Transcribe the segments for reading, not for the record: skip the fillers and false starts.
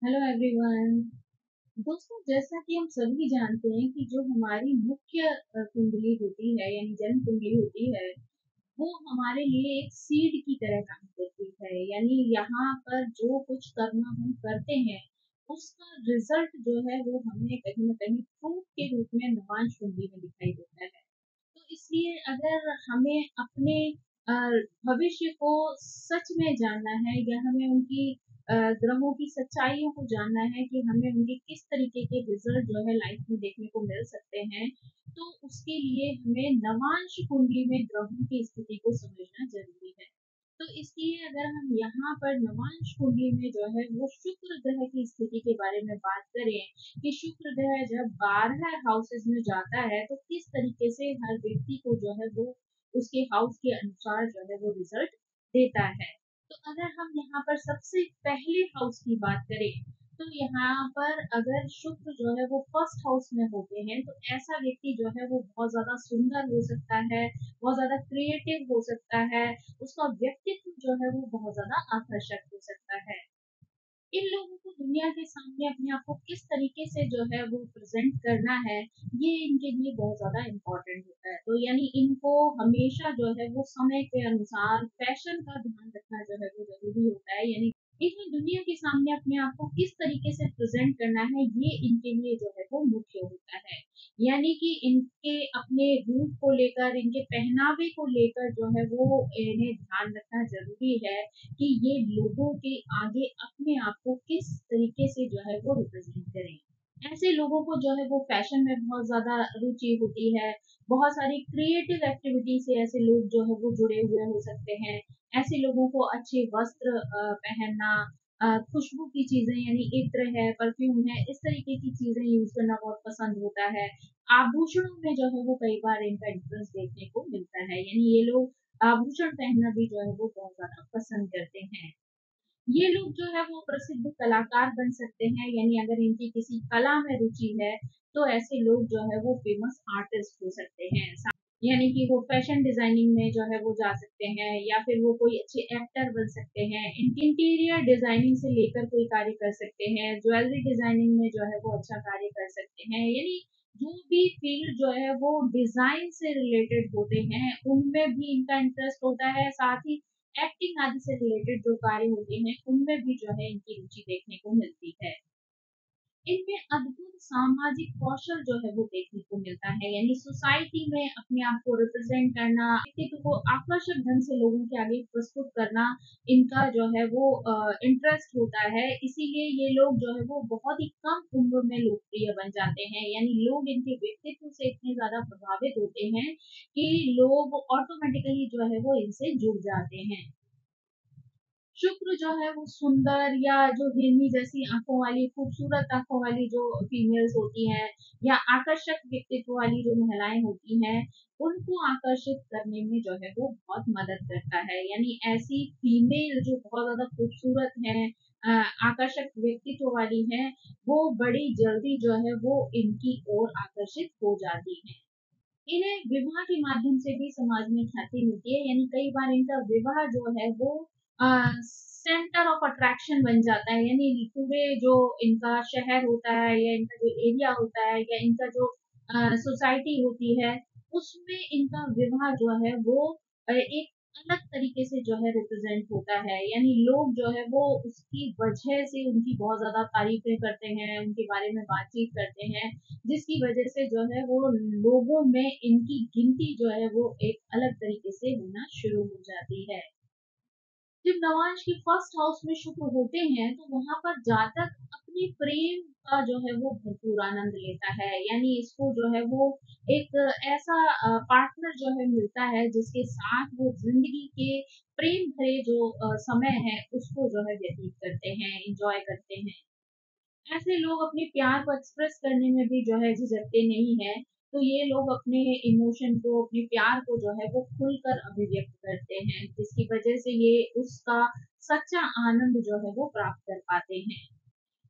Hello everyone. दोस्तों, जैसा कि हम सभी जानते हैं कि जो हमारी मुख्य कुंडली होती है यानी जन्म कुंडली होती है, वो हमारे लिए एक सीड की तरह काम करती है। यानी यहाँ पर जो कुछ कर्म हम करते हैं, उसका रिजल्ट जो है वो हमें कहीं ना कहीं फ्रूट के रूप में नवांश कुंडली में दिखाई देता है। तो इसलिए अगर हमें अपने अ, भविष्य को सच में जानना है या हमें उनकी ग्रहों की सच्चाइयों को जानना है कि हमें उनके किस तरीके के रिजल्ट जो है लाइफ में देखने को मिल सकते हैं, तो उसके लिए हमें नवांश कुंडली में ग्रहों की स्थिति को समझना जरूरी है। तो इसलिए अगर हम यहाँ पर नवांश कुंडली में जो है वो शुक्र ग्रह की स्थिति के बारे में बात करें कि शुक्र ग्रह जब 12 हाउसेज में जाता है तो किस तरीके से हर व्यक्ति को जो है वो उसके हाउस के अनुसार जो है वो रिजल्ट देता है। तो अगर हम यहाँ पर सबसे पहले हाउस की बात करें, तो यहाँ पर अगर शुक्र जो है वो फर्स्ट हाउस में होते हैं तो ऐसा व्यक्ति जो है वो बहुत ज्यादा सुंदर हो सकता है, बहुत ज्यादा क्रिएटिव हो सकता है, उसका व्यक्तित्व जो है वो बहुत ज्यादा आकर्षक हो सकता है। इन लोगों को दुनिया के सामने अपने आप को किस तरीके से जो है वो प्रेजेंट करना है, ये इनके लिए बहुत ज्यादा इम्पोर्टेंट होता है। तो यानी इनको हमेशा जो है वो समय के अनुसार फैशन का ध्यान रखना जो है वो जरूरी होता है। यानी इन्हें दुनिया के सामने अपने आप को किस तरीके से प्रेजेंट करना है, ये इनके लिए जो है वो मुख्य होता है। यानी कि इनके अपने रूप को लेकर, इनके पहनावे को लेकर जो है वो इन्हें ध्यान रखना जरूरी है कि ये लोगों के आगे अपने आप को किस तरीके से जो है वो रिप्रेजेंट करें। ऐसे लोगों को जो है वो फैशन में बहुत ज्यादा रुचि होती है। बहुत सारी क्रिएटिव एक्टिविटी से ऐसे लोग जो है वो जुड़े हुए हो सकते हैं। ऐसे लोगों को अच्छे वस्त्र पहनना, खुशबू की चीजें यानी इत्र है, परफ्यूम है, इस तरीके की चीजें यूज करना बहुत पसंद होता है। आभूषणों में जो है वो कई बार इनका इंटरेस्ट देखने को मिलता है। यानी ये लोग आभूषण पहनना भी जो है वो बहुत ज्यादा पसंद करते हैं। ये लोग जो है वो प्रसिद्ध कलाकार बन सकते हैं। यानी अगर इनकी किसी कला में रुचि है तो ऐसे लोग जो है वो फेमस आर्टिस्ट हो सकते हैं। यानी कि वो फैशन डिजाइनिंग में जो है वो जा सकते हैं, या फिर वो कोई अच्छे एक्टर बन सकते हैं। इंटीरियर डिजाइनिंग से लेकर कोई कार्य कर सकते हैं, ज्वेलरी डिजाइनिंग में जो है वो अच्छा कार्य कर सकते हैं। यानी जो भी फील्ड जो है वो डिजाइन से रिलेटेड होते हैं उनमें भी इनका इंटरेस्ट होता है। साथ ही एक्टिंग आदि से रिलेटेड जो कार्य होते हैं उनमें भी जो है इनकी रुचि देखने को मिलती है। इनमें अद्भुत सामाजिक कौशल जो है वो देखने को मिलता है। यानी सोसाइटी में अपने आप को रिप्रेजेंट करना, व्यक्तित्व को आकर्षक ढंग से लोगों के आगे प्रस्तुत करना, इनका जो है वो इंटरेस्ट होता है। इसीलिए ये लोग जो है वो बहुत ही कम उम्र में लोकप्रिय बन जाते हैं। यानी लोग इनके व्यक्तित्व से इतने ज्यादा प्रभावित होते हैं कि लोग ऑटोमेटिकली जो है वो इनसे जुड़ जाते हैं। शुक्र जो है वो सुंदर या जो हिरनी जैसी आंखों वाली, खूबसूरत आंखों वाली जो फीमेल्स होती हैं, या आकर्षक व्यक्तित्व वाली जो महिलाएं होती हैं, उनको आकर्षित करने में जो है वो बहुत मदद करता है। यानी ऐसी फीमेल जो बहुत ज्यादा खूबसूरत है, आकर्षक व्यक्तित्व वाली है, वो बड़ी जल्दी जो है वो इनकी ओर आकर्षित हो जाती है। इन्हें विवाह के माध्यम से भी समाज में ख्याति मिलती है। यानी कई बार इनका विवाह जो है वो सेंटर ऑफ अट्रैक्शन बन जाता है। यानी पूरे जो इनका शहर होता है या इनका जो एरिया होता है या इनका जो सोसाइटी होती है, उसमें इनका विवाह जो है वो एक अलग तरीके से जो है रिप्रेजेंट होता है। यानी लोग जो है वो उसकी वजह से उनकी बहुत ज्यादा तारीफें करते हैं, उनके बारे में बातचीत करते हैं, जिसकी वजह से जो है वो लोगों में इनकी गिनती जो है वो एक अलग तरीके से होना शुरू हो जाती है। जब नवांश के फर्स्ट हाउस में शुक्र होते हैं तो वहां पर जातक अपने प्रेम का जो है वो भरपूर आनंद लेता है। यानी इसको जो है वो एक ऐसा पार्टनर जो है मिलता है जिसके साथ वो जिंदगी के प्रेम भरे जो समय है उसको जो है व्यतीत करते हैं, इंजॉय करते हैं। ऐसे लोग अपने प्यार को एक्सप्रेस करने में भी जो है झिझकते नहीं है। तो ये लोग अपने इमोशन को, अपने प्यार को जो है वो खुलकर अभिव्यक्त करते हैं, जिसकी वजह से ये उसका सच्चा आनंद जो है वो प्राप्त कर पाते हैं।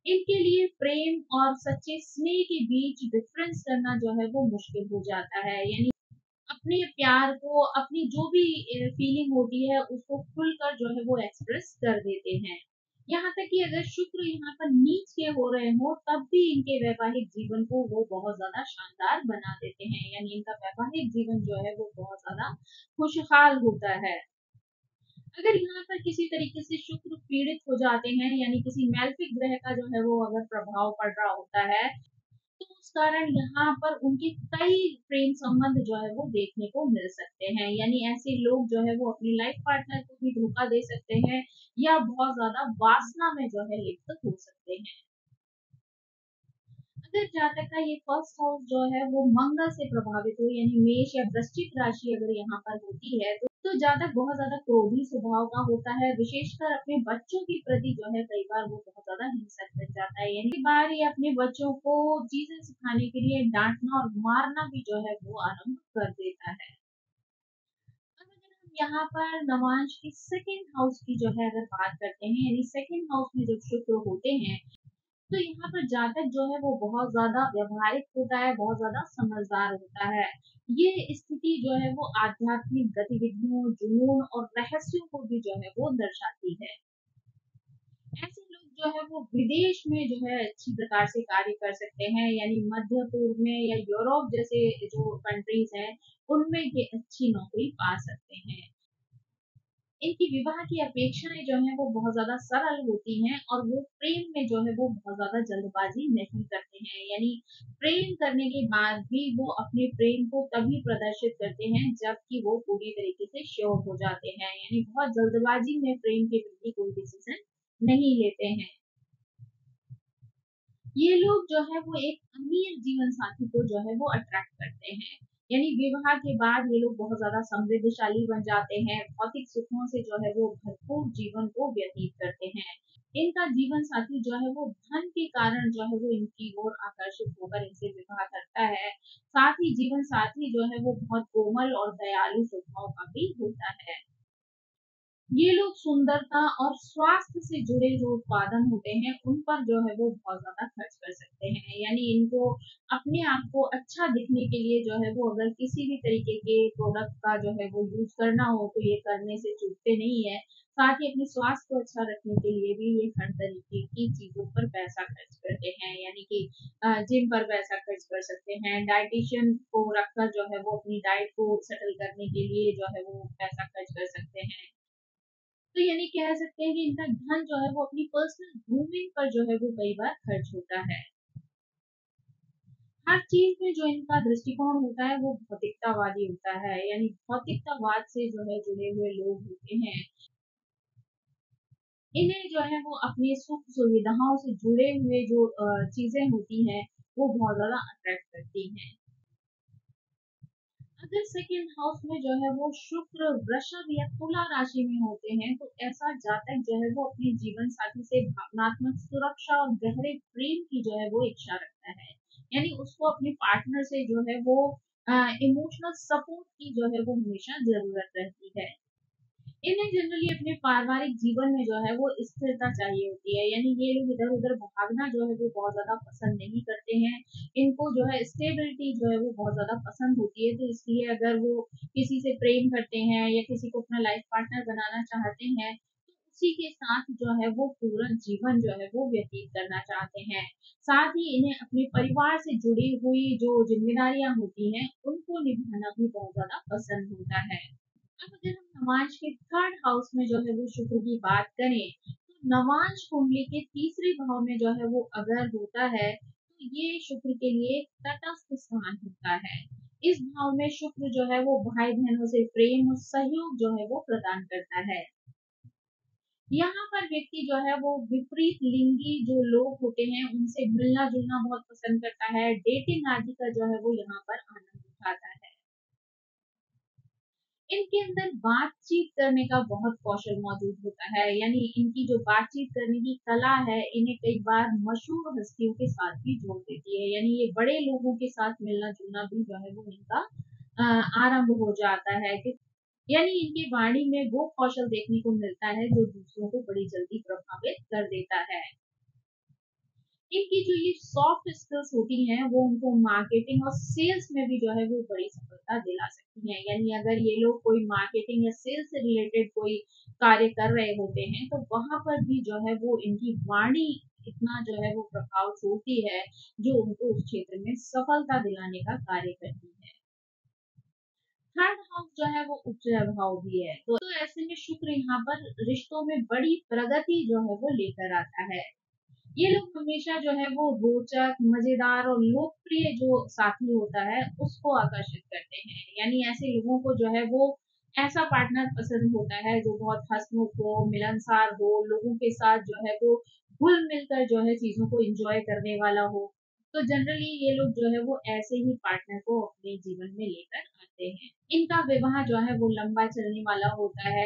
इनके लिए प्रेम और सच्चे स्नेह के बीच डिफरेंस करना जो है वो मुश्किल हो जाता है। यानी अपने प्यार को, अपनी जो भी फीलिंग होती है उसको खुलकर जो है वो एक्सप्रेस कर देते हैं। यहाँ तक कि अगर शुक्र यहाँ पर नीच के हो रहे हो तब भी इनके वैवाहिक जीवन को वो बहुत ज्यादा शानदार बना देते हैं, यानी इनका वैवाहिक जीवन जो है वो बहुत ज्यादा खुशहाल होता है। अगर यहाँ पर किसी तरीके से शुक्र पीड़ित हो जाते हैं, यानी किसी मैल्फिक ग्रह का जो है वो अगर प्रभाव पड़ रहा होता है, तो उस कारण यहाँ पर उनके कई प्रेम संबंध जो है वो देखने को मिल सकते हैं, यानी ऐसे लोग जो है वो अपनी लाइफ पार्टनर को भी धोखा दे सकते हैं या बहुत ज्यादा वासना में जो है लिप्त हो सकते हैं। अगर जातक का ये फर्स्ट हाउस जो है वो मंगल से प्रभावित हो, यानी मेष या वृश्चिक राशि अगर यहाँ पर होती है, तो जातक बहुत ज्यादा क्रोधी स्वभाव का होता है, विशेषकर अपने बच्चों के प्रति जो है कई बार वो बहुत ज्यादा हिंसक बन जाता है, यानी कई बार ये अपने बच्चों को चीजें सिखाने के लिए डांटना और मारना भी जो है वो आरंभ कर देता है। अब अगर हम यहाँ पर नवांश की सेकेंड हाउस की जो है अगर बात करते हैं, यानी सेकेंड हाउस में जब शुक्र होते हैं, तो यहाँ पर जातक जो है वो बहुत ज्यादा व्यवहारिक होता है, बहुत ज्यादा समझदार होता है। ये स्थिति जो है वो आध्यात्मिक गतिविधियों, जुनून और रहस्यों को भी जो है वो दर्शाती है। ऐसे लोग जो है वो विदेश में जो है अच्छी प्रकार से कार्य कर सकते हैं, यानी मध्य पूर्व में या यूरोप जैसे जो कंट्रीज हैं उनमें ये अच्छी नौकरी पा सकते हैं। इनकी विवाह की अपेक्षाएं जो है वो बहुत ज्यादा सरल होती हैं और वो प्रेम में जो है वो बहुत ज्यादा जल्दबाजी नहीं करते हैं, यानी प्रेम करने के बाद भी वो अपने प्रेम को तभी प्रदर्शित करते हैं जबकि वो पूरी तरीके से श्योर हो जाते हैं, यानी बहुत जल्दबाजी में प्रेम के प्रति कोई डिसीजन नहीं लेते हैं। ये लोग जो है वो एक अमीर जीवन साथी को जो है वो अट्रैक्ट करते हैं, यानी विवाह के बाद ये लोग बहुत ज्यादा समृद्धशाली बन जाते हैं, भौतिक सुखों से जो है वो भरपूर जीवन को व्यतीत करते हैं। इनका जीवन साथी जो है वो धन के कारण जो है वो इनकी ओर आकर्षित होकर इनसे विवाह करता है। साथ ही जीवन साथी जो है वो बहुत कोमल और दयालु स्वभाव का भी होता है। ये लोग सुंदरता और स्वास्थ्य से जुड़े जो उत्पादन होते हैं उन पर जो है वो बहुत ज्यादा खर्च कर सकते हैं, यानी इनको अपने आप को अच्छा दिखने के लिए जो है वो अगर किसी भी तरीके के प्रोडक्ट का जो है वो यूज करना हो तो ये करने से चूकते नहीं है। साथ ही अपने स्वास्थ्य को अच्छा रखने के लिए भी ये हर तरीके की चीजों पर पैसा खर्च करते हैं, यानी कि जिम पर पैसा खर्च कर सकते हैं, डाइटिशियन को रखकर जो है वो अपनी डाइट को सेटल करने के लिए जो है वो पैसा खर्च कर सकते हैं। तो यानी कह सकते हैं कि इनका धन जो है वो अपनी पर्सनल ग्रूमिंग पर जो है वो कई बार खर्च होता है। हर चीज में जो इनका दृष्टिकोण होता है वो भौतिकतावादी होता है, यानी भौतिकतावाद से जो है जुड़े हुए लोग होते हैं। इन्हें जो है वो अपनी सुख सुविधाओं से जुड़े हुए जो चीजें होती हैं वो बहुत ज्यादा अट्रैक्ट करती हैं। अगर सेकेंड हाउस में जो है वो शुक्र वृषभ या तुला राशि में होते हैं, तो ऐसा जातक जो है वो अपने जीवन साथी से भावनात्मक सुरक्षा और गहरे प्रेम की जो है वो इच्छा रखता है, यानी उसको अपने पार्टनर से जो है वो इमोशनल सपोर्ट की जो है वो हमेशा जरूरत रहती है। इन्हें जनरली अपने पारिवारिक जीवन में जो है वो स्थिरता चाहिए होती है, यानी ये लोग इधर उधर भागना जो है वो बहुत ज्यादा पसंद नहीं करते हैं। इनको जो है स्टेबिलिटी जो है वो बहुत ज्यादा पसंद होती है, तो इसलिए अगर वो किसी से प्रेम करते हैं या किसी को अपना लाइफ पार्टनर बनाना चाहते हैं तो उसी के साथ जो है वो पूरा जीवन जो है वो व्यतीत करना चाहते हैं। साथ ही इन्हें अपने परिवार से जुड़ी हुई जो जिम्मेदारियां होती हैं उनको निभाना भी बहुत ज्यादा पसंद होता है। अब अगर हम नवांश के थर्ड हाउस में जो है वो शुक्र की बात करें, तो नवांश कुंडली के तीसरे भाव में जो है वो अगर होता है तो ये शुक्र के लिए तटस्थ स्थान होता है। इस भाव में शुक्र जो है वो भाई बहनों से प्रेम और सहयोग जो है वो प्रदान करता है। यहाँ पर व्यक्ति जो है वो विपरीत लिंगी जो लोग होते हैं उनसे मिलना जुलना बहुत पसंद करता है, डेटिंग आदि का जो है वो यहाँ पर आनंद उठाता है। इनके अंदर बातचीत करने का बहुत कौशल मौजूद होता है, यानी इनकी जो बातचीत करने की कला है इन्हें कई बार मशहूर हस्तियों के साथ भी जोड़ देती है, यानी ये बड़े लोगों के साथ मिलना जुलना भी जो है वो इनका आरंभ हो जाता है कि यानी इनकी वाणी में वो कौशल देखने को मिलता है जो दूसरों को बड़ी जल्दी प्रभावित कर देता है। इनकी जो ये सॉफ्ट स्किल्स होती हैं वो उनको मार्केटिंग और सेल्स में भी जो है वो बड़ी सफलता दिला सकती हैं। यानी अगर ये लोग कोई मार्केटिंग या सेल्स से रिलेटेड कोई कार्य कर रहे होते हैं तो वहां पर भी जो है वो इनकी वाणी इतना जो है वो प्रभाव छोड़ती है जो उनको उस क्षेत्र में सफलता दिलाने का कार्य करती है। थर्ड हाउस जो है वो उच्च भाव भी है, तो ऐसे में शुक्र यहाँ पर रिश्तों में बड़ी प्रगति जो है वो लेकर आता है। ये लोग हमेशा जो है वो रोचक, मजेदार और लोकप्रिय जो साथी होता है उसको आकर्षित करते हैं। यानी ऐसे लोगों को जो है वो ऐसा पार्टनर पसंद होता है जो बहुत हंसमुख हो, मिलनसार हो, लोगों के साथ जो है वो घुल मिलकर जो है चीजों को एंजॉय करने वाला हो। तो जनरली ये लोग जो है वो ऐसे ही पार्टनर को अपने जीवन में लेकर आते हैं। इनका विवाह जो है वो लंबा चलने वाला होता है।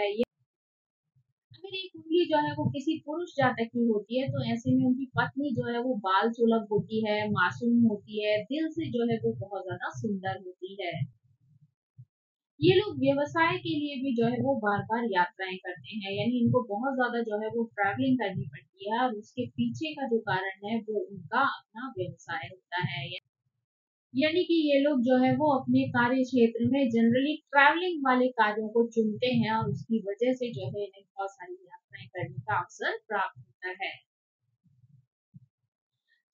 अगर एक कुंडली जो है वो किसी पुरुष जातक की होती है तो ऐसे में उनकी पत्नी जो है वो बाल सुलभ होती है, मासूम होती है, दिल से जो है वो बहुत ज्यादा सुंदर होती है। ये लोग व्यवसाय के लिए भी जो है वो बार बार यात्राएं करते हैं। यानी इनको बहुत ज्यादा जो है वो ट्रैवलिंग करनी पड़ती है और उसके पीछे का जो कारण है वो उनका अपना व्यवसाय होता है। यानी कि ये लोग जो है वो अपने कार्य क्षेत्र में जनरली ट्रैवलिंग वाले कार्यों को चुनते हैं और उसकी वजह से जो है इन्हें बहुत सारी यात्राएं करने का अवसर प्राप्त होता है।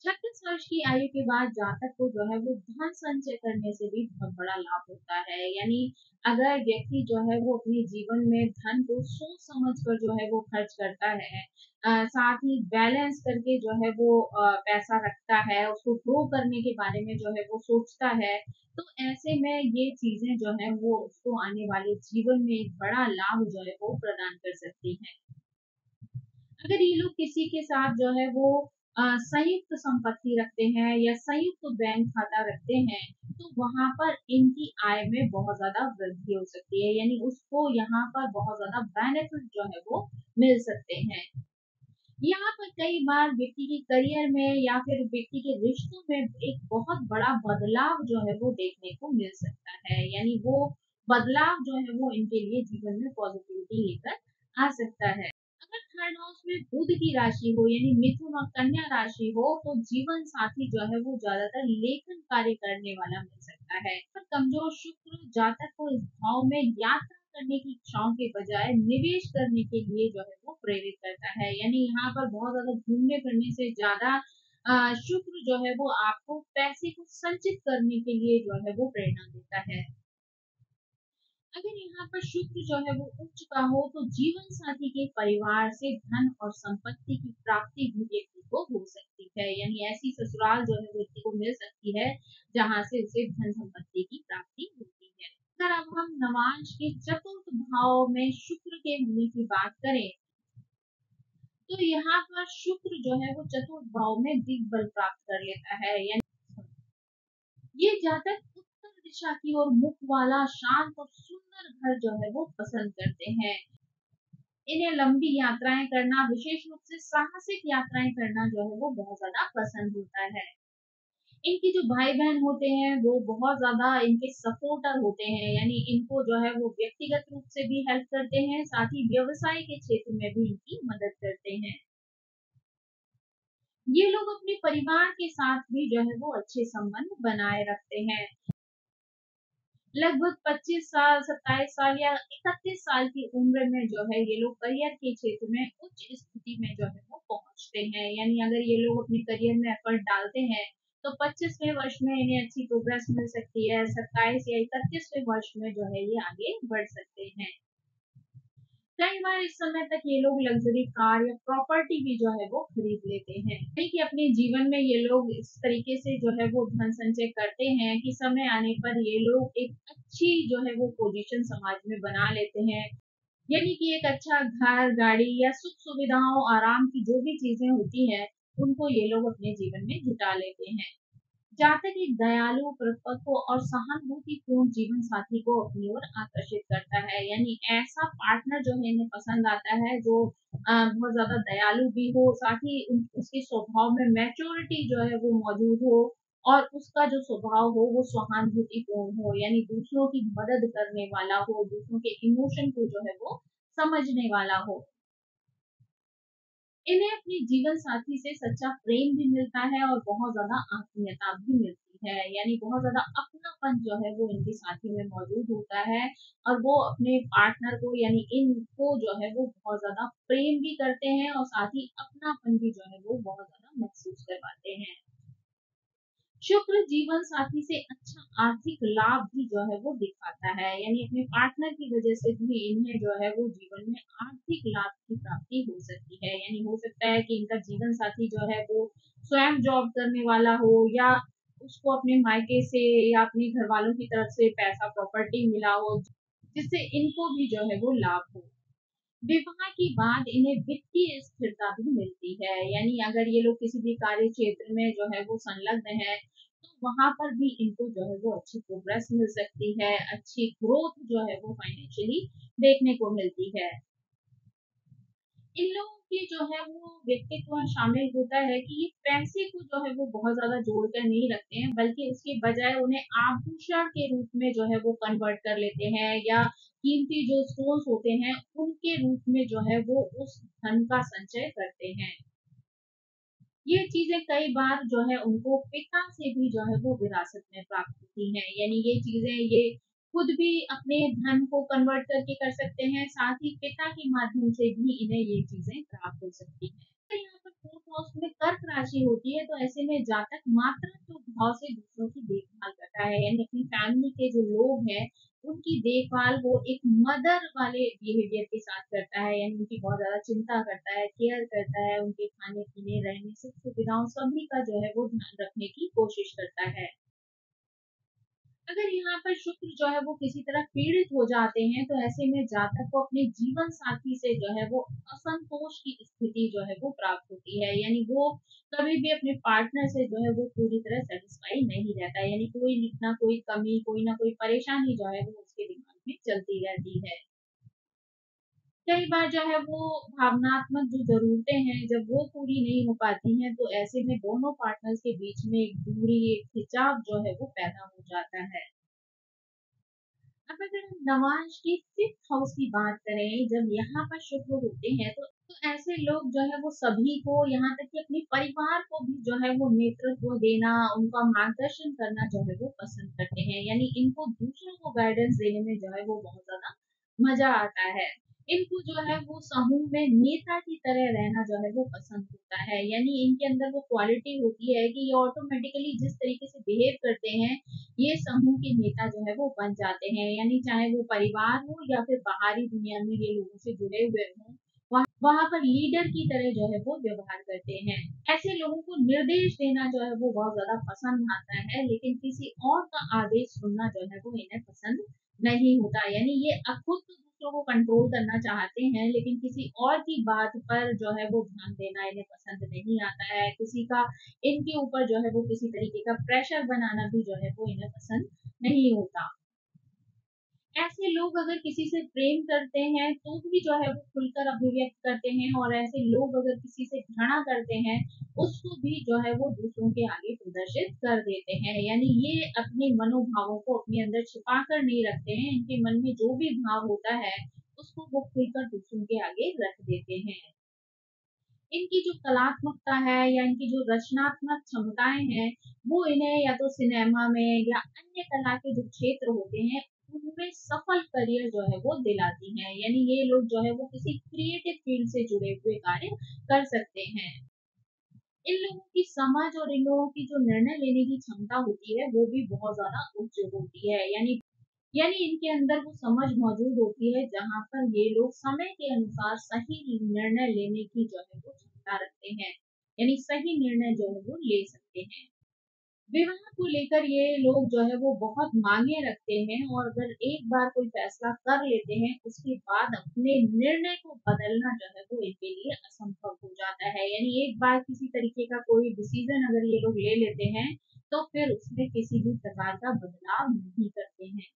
36 वर्ष की आयु के बाद जातक को जो है वो धन संचय करने से भी बहुत बड़ा लाभ होता है। यानी अगर व्यक्ति जो है वो अपने जीवन में धन को सोच समझ कर जो है वो खर्च करता है, साथ ही बैलेंस करके जो है वो पैसा रखता है, उसको ग्रो करने के बारे में जो है वो सोचता है, तो ऐसे में ये चीजें जो है वो उसको आने वाले जीवन में एक बड़ा लाभ जो है वो प्रदान कर सकती हैं। अगर ये लोग किसी के साथ जो है वो संयुक्त संपत्ति रखते हैं या संयुक्त बैंक खाता रखते हैं तो वहां पर इनकी आय में बहुत ज्यादा वृद्धि हो सकती है। यानी उसको यहाँ पर बहुत ज्यादा बेनिफिट जो है वो मिल सकते हैं। यहाँ पर कई बार व्यक्ति के करियर में या फिर व्यक्ति के रिश्तों में एक बहुत बड़ा बदलाव जो है वो देखने को मिल सकता है। यानी वो बदलाव जो है वो इनके लिए जीवन में पॉजिटिविटी लेकर आ सकता है। अगर थर्ड हाउस में बुध की राशि हो यानी मिथुन और कन्या राशि हो तो जीवन साथी जो है वो ज्यादातर लेखन कार्य करने वाला मिल सकता है। पर कमजोर शुक्र जातक को इस भाव में यात्रा करने की इच्छाओं के बजाय निवेश करने के लिए जो है वो प्रेरित करता है। यानी यहाँ पर बहुत ज्यादा घूमने फिरने से ज्यादा शुक्र जो है वो आपको पैसे को संचित करने के लिए जो है वो प्रेरणा देता है। अगर यहाँ पर शुक्र जो है वो उच्च का हो तो जीवन साथी के परिवार से धन और संपत्ति की प्राप्ति भी व्यक्ति को हो सकती है। यानी ऐसी ससुराल जो है व्यक्ति को मिल सकती है जहाँ से उसे धन संपत्ति की प्राप्ति होती है। अगर अब हम नवांश के चतुर्थ भाव में शुक्र के होने की बात करें तो यहाँ पर शुक्र जो है वो चतुर्थ भाव में दिग्बल प्राप्त कर लेता है। यानी ये जातक उत्तर दिशा की ओर मुख वाला शांत और सुंदर घर जो है वो पसंद करते हैं। इन्हें लंबी यात्राएं करना, विशेष रूप से साहसिक यात्राएं करना जो है वो बहुत ज्यादा पसंद होता है। इनके जो भाई बहन होते हैं वो बहुत ज्यादा इनके सपोर्टर होते हैं। यानी इनको जो है वो व्यक्तिगत रूप से भी हेल्प करते हैं, साथ ही व्यवसाय के क्षेत्र में भी इनकी मदद करते हैं। ये लोग अपने परिवार के साथ भी जो है वो अच्छे संबंध बनाए रखते हैं। लगभग 25 साल, 27 साल या 31 साल की उम्र में जो है ये लोग करियर के क्षेत्र में उच्च स्थिति में जो है वो पहुंचते हैं। यानी अगर ये लोग अपने करियर में एफर्ट डालते हैं तो 25वें वर्ष में इन्हें अच्छी प्रोग्रेस मिल सकती है। 27 या 31वें वर्ष में जो है ये आगे बढ़ सकते हैं। कई बार इस समय तक ये लोग लग्जरी कार या प्रॉपर्टी भी जो है वो खरीद लेते हैं। यानी कि अपने जीवन में ये लोग इस तरीके से जो है वो धन संचय करते हैं कि समय आने पर ये लोग एक अच्छी जो है वो पोजीशन समाज में बना लेते हैं। यानी कि एक अच्छा घर, गाड़ी या सुख सुविधाओं, आराम की जो भी चीजें होती हैं उनको ये लोग अपने जीवन में जुटा लेते हैं। जातक एक दयालु, परिपक्व और सहानुभूतिपूर्ण जीवन साथी को अपनी ओर आकर्षित करता है। यानी ऐसा पार्टनर जो है इन्हें पसंद आता है जो बहुत ज्यादा दयालु भी हो, साथ ही उसके स्वभाव में मैच्योरिटी जो है वो मौजूद हो और उसका जो स्वभाव हो वो सहानुभूतिपूर्ण हो। यानी दूसरों की मदद करने वाला हो, दूसरों के इमोशन को जो है वो समझने वाला हो। इन्हें अपने जीवन साथी से सच्चा प्रेम भी मिलता है और बहुत ज्यादा आत्मीयता भी मिलती है, यानी बहुत ज्यादा अपनापन जो है वो इनके साथी में मौजूद होता है। और वो अपने पार्टनर को यानी इनको जो है वो बहुत ज्यादा प्रेम भी करते हैं और साथ ही अपनापन भी जो है वो बहुत ज्यादा महसूस करवाते हैं। शुक्र जीवन साथी से अच्छा आर्थिक लाभ भी जो है वो दिखाता है, यानी अपने पार्टनर की वजह से भी इन्हें जो है वो जीवन में आर्थिक लाभ की प्राप्ति हो सकती है। यानी हो सकता है कि इनका जीवन साथी जो है वो स्वयं जॉब करने वाला हो, या उसको अपने मायके से या अपने घर वालों की तरफ से पैसा प्रॉपर्टी मिला हो, जिससे इनको भी जो है वो लाभ हो। विवाह के बाद इन्हें वित्तीय स्थिरता भी मिलती है, यानी अगर ये लोग किसी भी कार्य क्षेत्र में जो है वो संलग्न है, तो वहां पर भी इनको जो है वो अच्छी प्रोग्रेस मिल सकती है, अच्छी ग्रोथ जो है वो फाइनेंशियली देखने को मिलती है। इन लोगों के जो है वो व्यक्तित्व में शामिल होता है कि ये पैसे को जो है वो बहुत ज्यादा जोड़ कर नहीं रखते हैं, बल्कि उसके बजाय उन्हें आभूषण के रूप में जो है वो कन्वर्ट कर लेते हैं, या कीमती जो स्टोन्स होते हैं उनके रूप में जो है वो उस धन का संचय करते हैं। ये चीजें कई बार जो है उनको पिता से भी जो है वो विरासत में प्राप्त होती हैं, यानी ये चीजें ये खुद भी अपने धन को कन्वर्ट करके कर सकते हैं, साथ ही पिता के माध्यम से भी इन्हें ये चीजें प्राप्त हो सकती हैं। अगर यहाँ पर फोर्थ हाउस में कर्क राशि होती है, तो ऐसे में जातक मातृत्व भाव से दूसरों की देखभाल करता है, यानी अपनी फैमिली के जो लोग हैं उनकी देखभाल वो एक मदर वाले बिहेवियर के साथ करता है, यानी उनकी बहुत ज्यादा चिंता करता है, केयर करता है, उनके खाने पीने रहने सुख सुविधाओं सभी का जो है वो ध्यान रखने की कोशिश करता है। अगर यहाँ पर शुक्र जो है वो किसी तरह पीड़ित हो जाते हैं, तो ऐसे में जातक को अपने जीवन साथी से जो है वो असंतोष की स्थिति जो है वो प्राप्त होती है, यानी वो कभी भी अपने पार्टनर से जो है वो पूरी तरह सेटिस्फाई नहीं रहता है, यानी कोई ना कोई कमी कोई ना कोई परेशानी जो है वो उसके दिमाग में चलती रहती है। कई बार जो है वो भावनात्मक जो ज़रूरतें हैं, जब वो पूरी नहीं हो पाती हैं, तो ऐसे में दोनों पार्टनर्स के बीच में एक दूरी, एक खिंचाव जो है वो पैदा हो जाता है। अब अगर हम नवांश की 5th हाउस की बात करें, जब यहाँ पर शुक्र होते हैं, तो ऐसे लोग जो है वो सभी को, यहाँ तक कि अपने परिवार को भी जो है वो नेतृत्व देना, उनका मार्गदर्शन करना जो है वो पसंद करते हैं, यानी इनको दूसरों को गाइडेंस देने में जो है वो बहुत ज़्यादा मज़ा आता है। इनको जो है वो समूह में नेता की तरह रहना जो है वो पसंद होता है, यानी इनके अंदर वो क्वालिटी होती है कि ये ऑटोमेटिकली जिस तरीके से बिहेव करते हैं, ये समूह के नेता जो है वो बन जाते हैं, यानी चाहे वो परिवार हो या फिर बाहरी दुनिया में ये लोगों से जुड़े हुए हों, वहां पर लीडर की तरह जो है वो व्यवहार करते हैं। ऐसे लोगों को निर्देश देना जो है वो बहुत ज्यादा पसंद आता है, लेकिन किसी और का आदेश सुनना जो है वो इन्हें पसंद नहीं होता, यानी ये खुद तो दूसरों को कंट्रोल करना चाहते हैं, लेकिन किसी और की बात पर जो है वो ध्यान देना इन्हें पसंद नहीं आता है। किसी का इनके ऊपर जो है वो किसी तरीके का प्रेशर बनाना भी जो है वो इन्हें पसंद नहीं होता। ऐसे लोग अगर किसी से प्रेम करते हैं, तो भी जो है वो खुलकर अभिव्यक्त करते हैं, और ऐसे लोग अगर किसी से घृणा करते हैं, उसको भी जो है वो दूसरों के आगे प्रदर्शित कर देते हैं, यानी ये अपने मनोभावों को अपने अंदर छिपा कर नहीं रखते हैं, इनके मन में जो भी भाव होता है उसको वो खुलकर दूसरों के आगे रख देते हैं। इनकी जो कलात्मकता है या इनकी जो रचनात्मक क्षमताएं हैं, वो इन्हें या तो सिनेमा में या अन्य कला के जो क्षेत्र होते हैं उनमें सफल करियर जो है वो दिलाती हैं, यानी ये लोग जो है वो किसी क्रिएटिव फील्ड से जुड़े हुए कार्य कर सकते हैं। इन लोगों की समझ और इन लोगों की जो निर्णय लेने की क्षमता होती है वो भी बहुत ज्यादा उच्च होती है, यानी इनके अंदर वो समझ मौजूद होती है जहाँ पर ये लोग समय के अनुसार सही निर्णय लेने की जो है वो क्षमता रखते हैं, यानी सही निर्णय जो है वो ले सकते हैं। विवाह को लेकर ये लोग जो है वो बहुत मांगे रखते हैं, और अगर एक बार कोई फैसला कर लेते हैं उसके बाद अपने निर्णय को बदलना जो है वो इनके लिए असंभव हो जाता है, यानी एक बार किसी तरीके का कोई डिसीजन अगर ये लोग ले लेते हैं, तो फिर उसमें किसी भी प्रकार का बदलाव नहीं करते हैं।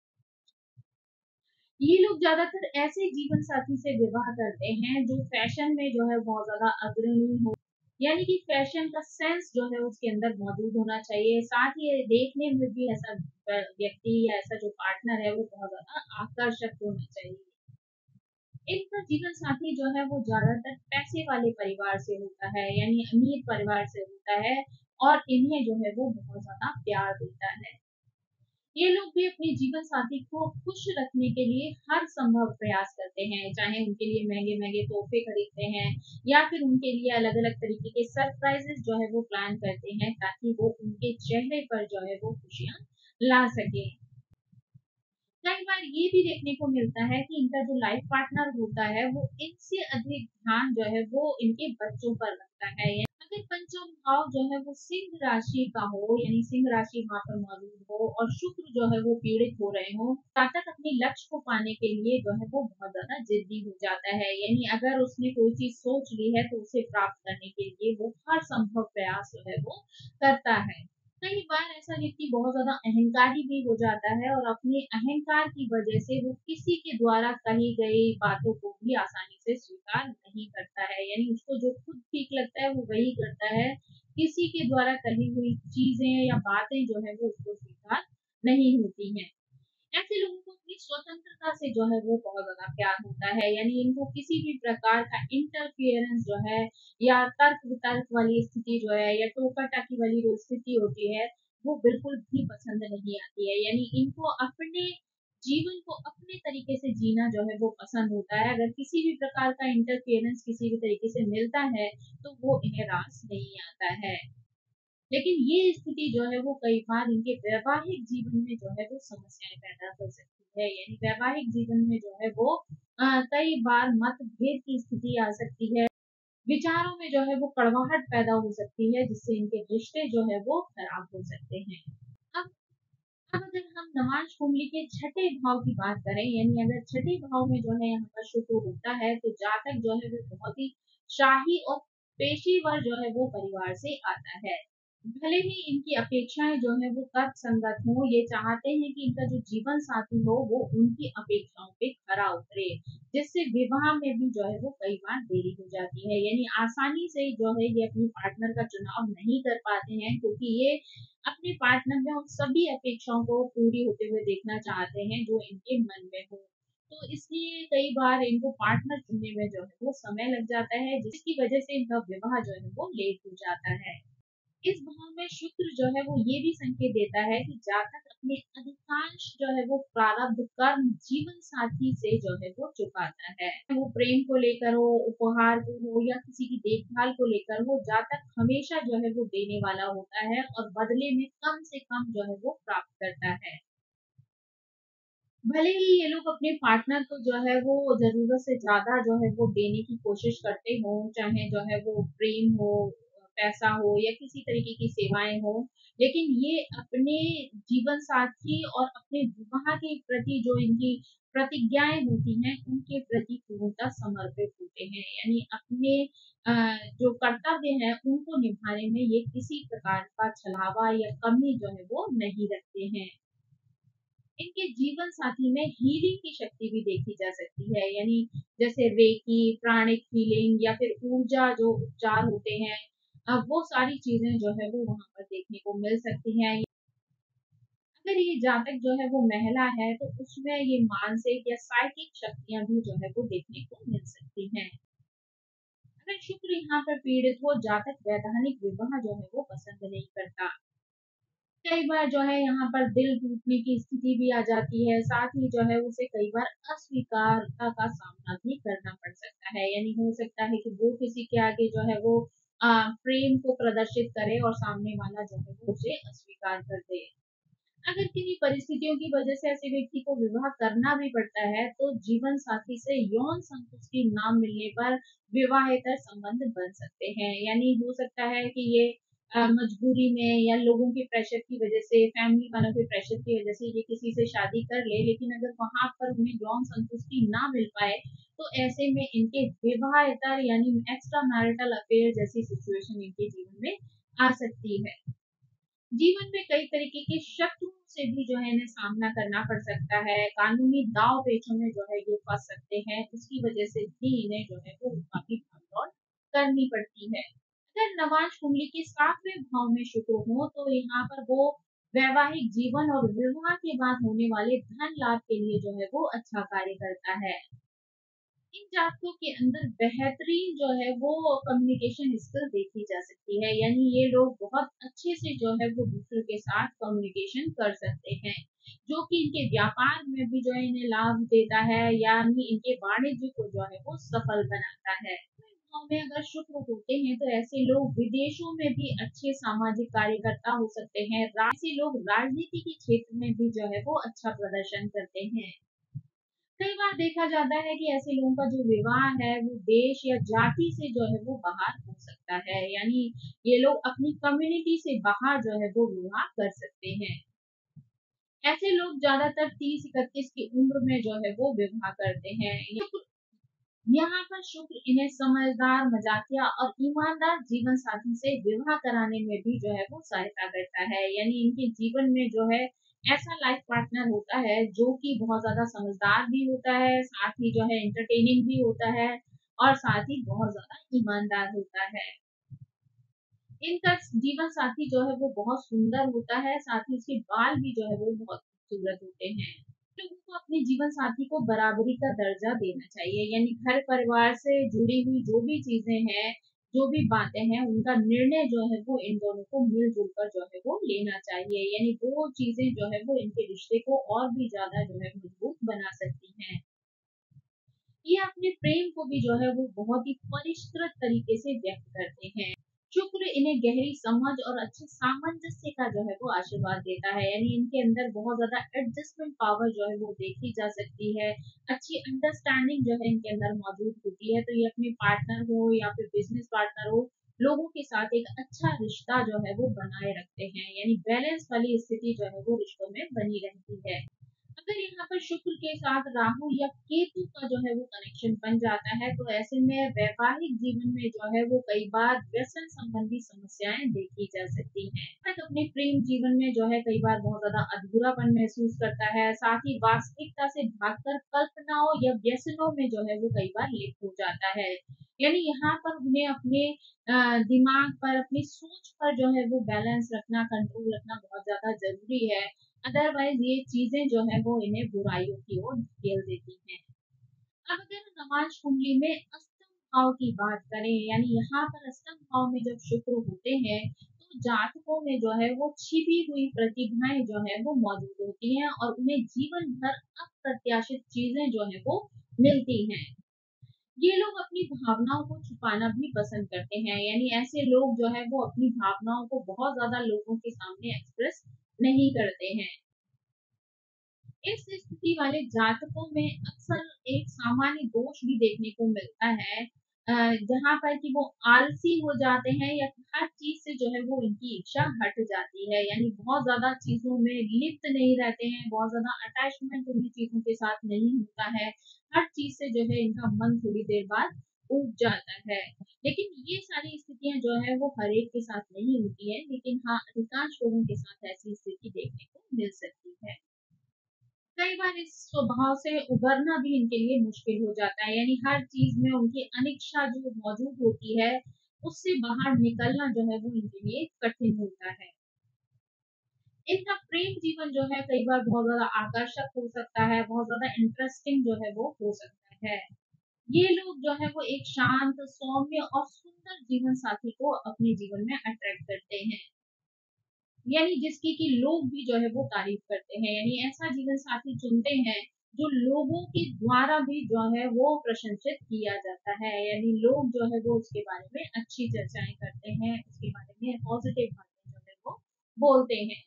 ये लोग ज्यादातर ऐसे जीवन साथी से विवाह करते हैं जो फैशन में जो है बहुत ज्यादा अग्रणी हो, यानी कि फैशन का सेंस जो है उसके अंदर मौजूद होना चाहिए, साथ ही ये देखने में भी ऐसा व्यक्ति या ऐसा जो पार्टनर है वो बहुत ज्यादा आकर्षक होना चाहिए। इनका जीवन साथी जो है वो ज्यादातर पैसे वाले परिवार से होता है, यानी अमीर परिवार से होता है, और इन्हें जो है वो बहुत ज्यादा प्यार देता है। ये लोग भी अपने जीवन साथी को खुश रखने के लिए हर संभव प्रयास करते हैं, चाहे उनके लिए महंगे महंगे तोहफे खरीदते हैं या फिर उनके लिए अलग अलग तरीके के सरप्राइजेस जो है वो प्लान करते हैं, ताकि वो उनके चेहरे पर जो है वो खुशियां ला सके। कई बार ये भी देखने को मिलता है कि इनका जो लाइफ पार्टनर होता है वो इनसे अधिक ध्यान जो है वो इनके बच्चों पर रखता है। अगर पंचम भाव जो है वो सिंह राशि का हो, यानी सिंह राशि वहां पर मौजूद हो और शुक्र जो है वो पीड़ित हो रहे हो, जातक अपने लक्ष्य को पाने के लिए जो है वो बहुत ज्यादा जिद्दी हो जाता है। यानी अगर उसने कोई चीज सोच ली है तो उसे प्राप्त करने के लिए वो हर संभव प्रयास जो है वो करता है। कई बार ऐसा व्यक्ति बहुत ज्यादा अहंकारी भी हो जाता है और अपने अहंकार की वजह से वो किसी के द्वारा कही गई बातों को भी आसानी से स्वीकार नहीं करता है, यानी उसको जो खुद ठीक लगता है वो वही करता है। किसी के द्वारा कही हुई चीजें या बातें जो है वो उसको स्वीकार नहीं होती हैं। ऐसे लोगों को अपनी स्वतंत्रता से जो है वो बहुत ज्यादा प्यार होता है, यानी इनको किसी भी प्रकार का इंटरफियरेंस जो है या तर्क वितर्क वाली स्थिति जो है या टोका टाकी वाली जो स्थिति होती है वो बिल्कुल भी पसंद नहीं आती है। यानी इनको अपने जीवन को अपने तरीके से जीना जो है वो पसंद होता है। अगर किसी भी प्रकार का इंटरफियरेंस किसी भी तरीके से मिलता है तो वो इन्हें रास नहीं आता है। लेकिन ये स्थिति जो है वो कई बार इनके वैवाहिक जीवन में जो है वो समस्याएं पैदा कर सकती है, यानी वैवाहिक जीवन में जो है वो कई बार मतभेद की स्थिति आ सकती है। विचारों में जो है वो कड़वाहट पैदा हो सकती है, जिससे इनके रिश्ते जो है वो खराब हो सकते हैं। अब अब अगर हम नवांश कुंडली के छठे भाव की बात करें, यानी अगर छठे भाव में जो है यहाँ पर शुक्र होता है तो जातक जो है वो बहुत ही शाही और पेशेवर जो है वो परिवार से आता है। भले ही इनकी अपेक्षाएं जो है वो तर्क संगत हो, ये चाहते हैं कि इनका जो जीवन साथी हो वो उनकी अपेक्षाओं पे खरा उतरे, जिससे विवाह में भी जो है वो कई बार देरी हो जाती है। यानी आसानी से जो है ये अपनी पार्टनर का चुनाव नहीं कर पाते हैं, क्योंकि ये अपने पार्टनर में उन सभी अपेक्षाओं को पूरी होते हुए देखना चाहते हैं जो इनके मन में हो। तो इसलिए कई बार इनको पार्टनर चुनने में जो है वो समय लग जाता है, जिसकी वजह से इनका विवाह जो है वो लेट हो जाता है। इस भाव में शुक्र जो है वो ये भी संकेत देता है कि जातक अपने अधिकांश जो है वो प्रारब्ध कर्म जीवन साथी से जो है वो चुकाता है। वो प्रेम को लेकर हो, उपहार को हो या किसी की देखभाल को लेकर हो, जातक हमेशा जो है वो देने वाला होता है और बदले में कम से कम जो है वो प्राप्त करता है। भले ही ये लोग अपने पार्टनर को जो है वो जरूरत से ज्यादा जो है वो देने की कोशिश करते हो, चाहे जो है वो प्रेम हो, पैसा हो या किसी तरीके की सेवाएं हो, लेकिन ये अपने जीवन साथी और अपने विवाह के प्रति जो इनकी प्रतिज्ञाएं होती हैं उनके प्रति पूर्णतः समर्पित होते हैं। यानी अपने जो कर्तव्य हैं उनको निभाने में ये किसी प्रकार का छलावा या कमी जो है वो नहीं रखते हैं। इनके जीवन साथी में हीलिंग की शक्ति भी देखी जा सकती है, यानी जैसे रेकी, प्राणिक हीलिंग या फिर ऊर्जा जो उपचार होते हैं, वो सारी चीजें जो है वो वहां पर देखने को मिल सकती हैं। अगर ये जातक जो है वो महिला है तो उसमें ये मानसिक या साइकिक शक्तियां भी जो है वो देखने को मिल सकती हैं। अगर शुक्र यहाँ पर पीड़ित हो, जातक वैधानिक विवाह जो है वो पसंद नहीं करता। कई बार जो है यहाँ पर दिल टूटने की स्थिति भी आ जाती है, साथ ही जो है उसे कई बार अस्वीकारता का सामना भी करना पड़ सकता है। यानी हो सकता है कि वो किसी के आगे जो है वो प्रेम को प्रदर्शित करे और सामने वाला जो है वो उसे अस्वीकार कर दे। अगर किन्हीं परिस्थितियों की वजह से ऐसे व्यक्ति को विवाह करना भी पड़ता है तो जीवन साथी से यौन संतुष्टि ना मिलने पर विवाहेतर संबंध बन सकते हैं। यानी हो सकता है कि ये मजबूरी में या लोगों के प्रेशर की वजह से, फैमिली वालों के प्रेशर की वजह से ये किसी से शादी कर ले, लेकिन अगर वहां पर उन्हें यौन संतुष्टि ना मिल पाए तो ऐसे में इनके विवाहेतर यानी एक्स्ट्रा मैरिटल अफेयर जैसी सिचुएशन इनके जीवन में आ सकती है। जीवन में कई तरीके के शत्रुओं से भी जो है इन्हें सामना करना पड़ सकता है, कानूनी दाव पेचों में जो है ये फंस सकते हैं, उसकी वजह से भी इन्हें जो है वो काफी भागदौड़ करनी पड़ती है। अगर नवांश कुंडली के सातवें भाव में शुक्र हो तो यहाँ पर वो वैवाहिक जीवन और विवाह के बाद होने वाले धन लाभ के लिए जो है वो अच्छा कार्य करता है। इन जातकों के अंदर बेहतरीन जो है वो कम्युनिकेशन स्किल देखी जा सकती है, यानी ये लोग बहुत अच्छे से जो है वो दूसरों के साथ कम्युनिकेशन कर सकते हैं, जो कि इनके व्यापार में भी जो है इन्हें लाभ देता है, यानी इनके वाणिज्य को जो है वो सफल बनाता है। भाव में अगर शुक्र होते हैं तो ऐसे लोग विदेशों में भी अच्छे सामाजिक कार्यकर्ता हो सकते हैं। ऐसे लोग राजनीति के क्षेत्र में भी जो है वो अच्छा प्रदर्शन करते हैं। कई बार देखा जाता है कि ऐसे लोगों का जो विवाह है वो देश या जाति से जो है वो बाहर हो सकता है, यानी ये लोग अपनी कम्युनिटी से बाहर जो है वो विवाह कर सकते हैं। ऐसे लोग ज्यादातर 30-31 की उम्र में जो है वो विवाह करते हैं। यहाँ पर शुक्र इन्हें समझदार, मजाकिया और ईमानदार जीवन साथी से विवाह कराने में भी जो है वो सहायता करता है, यानी इनके जीवन में जो है ऐसा लाइफ पार्टनर होता है जो कि बहुत ज्यादा समझदार भी होता है, साथ ही जो है एंटरटेनिंग भी होता है और साथ ही बहुत ज्यादा ईमानदार होता है। इनका जीवन साथी जो है वो बहुत सुंदर होता है, साथ ही उसके बाल भी जो है वो बहुत खूबसूरत होते हैं। लोगों को अपने जीवन साथी को बराबरी का दर्जा देना चाहिए, यानी घर परिवार से जुड़ी हुई जो भी चीजें हैं, जो भी बातें हैं, उनका निर्णय जो है वो इन दोनों को मिलजुल कर जो है वो लेना चाहिए, यानी वो चीजें जो है वो इनके रिश्ते को और भी ज्यादा जो है मजबूत बना सकती हैं। ये अपने प्रेम को भी जो है वो बहुत ही परिष्कृत तरीके से व्यक्त करते हैं। शुक्र इन्हें गहरी समझ और अच्छे सामंजस्य का जो है वो आशीर्वाद देता है, यानी इनके अंदर बहुत ज्यादा एडजस्टमेंट पावर जो है वो देखी जा सकती है। अच्छी अंडरस्टैंडिंग जो है इनके अंदर मौजूद होती है, तो ये अपने पार्टनर हो या फिर बिजनेस पार्टनर हो, लोगों के साथ एक अच्छा रिश्ता जो है वो बनाए रखते हैं, यानी बैलेंस वाली स्थिति जो है वो रिश्तों में बनी रहती है। अगर यहाँ पर शुक्र के साथ राहु या केतु का जो है वो कनेक्शन बन जाता है, तो ऐसे में वैवाहिक जीवन में जो है वो कई बार व्यसन संबंधी समस्याएं देखी जा सकती हैं। तक अपने प्रेम जीवन में जो है कई बार बहुत ज्यादा अधूरापन महसूस करता है, साथ ही वास्तविकता से भागकर कल्पनाओं या व्यसनों में जो है वो कई बार लिप्त हो जाता है, यानी यहाँ पर उन्हें अपने दिमाग पर, अपनी सोच पर जो है वो बैलेंस रखना, कंट्रोल रखना बहुत ज्यादा जरूरी है। अदरवाइज ये चीजें जो है वो इन्हें बुराइयों की ओर धकेल देती हैं। अब अगर नमाज कुंडली में अष्टम भाव की बात करें, यानी यहाँ पर अष्टम भाव में जब शुक्र होते हैं तो जातकों में जो है वो छिपी हुई प्रतिभाएं जो है वो मौजूद होती हैं और उन्हें जीवन भर अप्रत्याशित चीजें जो है वो मिलती हैं। ये लोग अपनी भावनाओं को छुपाना भी पसंद करते हैं, यानी ऐसे लोग जो है वो अपनी भावनाओं को बहुत ज्यादा लोगों के सामने एक्सप्रेस नहीं करते हैं। इस स्थिति वाले जातकों में अक्सर एक सामान्य दोष भी देखने को मिलता है, जहाँ पर कि वो आलसी हो जाते हैं या हर चीज से जो है वो इनकी इच्छा हट जाती है, यानी बहुत ज्यादा चीजों में लिप्त नहीं रहते हैं, बहुत ज्यादा अटैचमेंट उन्हीं चीजों के साथ नहीं होता है। हर चीज से जो है इनका मन थोड़ी देर बाद उब जाता है। लेकिन ये सारी स्थितियां जो है वो हर एक के साथ नहीं होती है, लेकिन हाँ अधिकांश लोगों के साथ ऐसी स्थिति देखने को मिल सकती है। कई बार इस स्वभाव से उभरना भी इनके लिए मुश्किल हो जाता है, यानी हर चीज में उनकी अनिच्छा जो मौजूद होती है, उससे बाहर निकलना जो है वो इनके लिए कठिन होता है। इनका प्रेम जीवन जो है कई बार बहुत ज्यादा आकर्षक हो सकता है, बहुत ज्यादा इंटरेस्टिंग जो है वो हो सकता है। ये लोग जो है वो एक शांत, सौम्य और सुंदर जीवन साथी को अपने जीवन में अट्रैक्ट करते हैं, यानी जिसकी कि लोग भी जो है वो तारीफ करते हैं, यानी ऐसा जीवन साथी चुनते हैं जो लोगों के द्वारा भी जो है वो प्रशंसित किया जाता है, यानी लोग जो है वो उसके बारे में अच्छी चर्चाएं करते हैं, उसके बारे में पॉजिटिव बातें जो है वो बोलते हैं।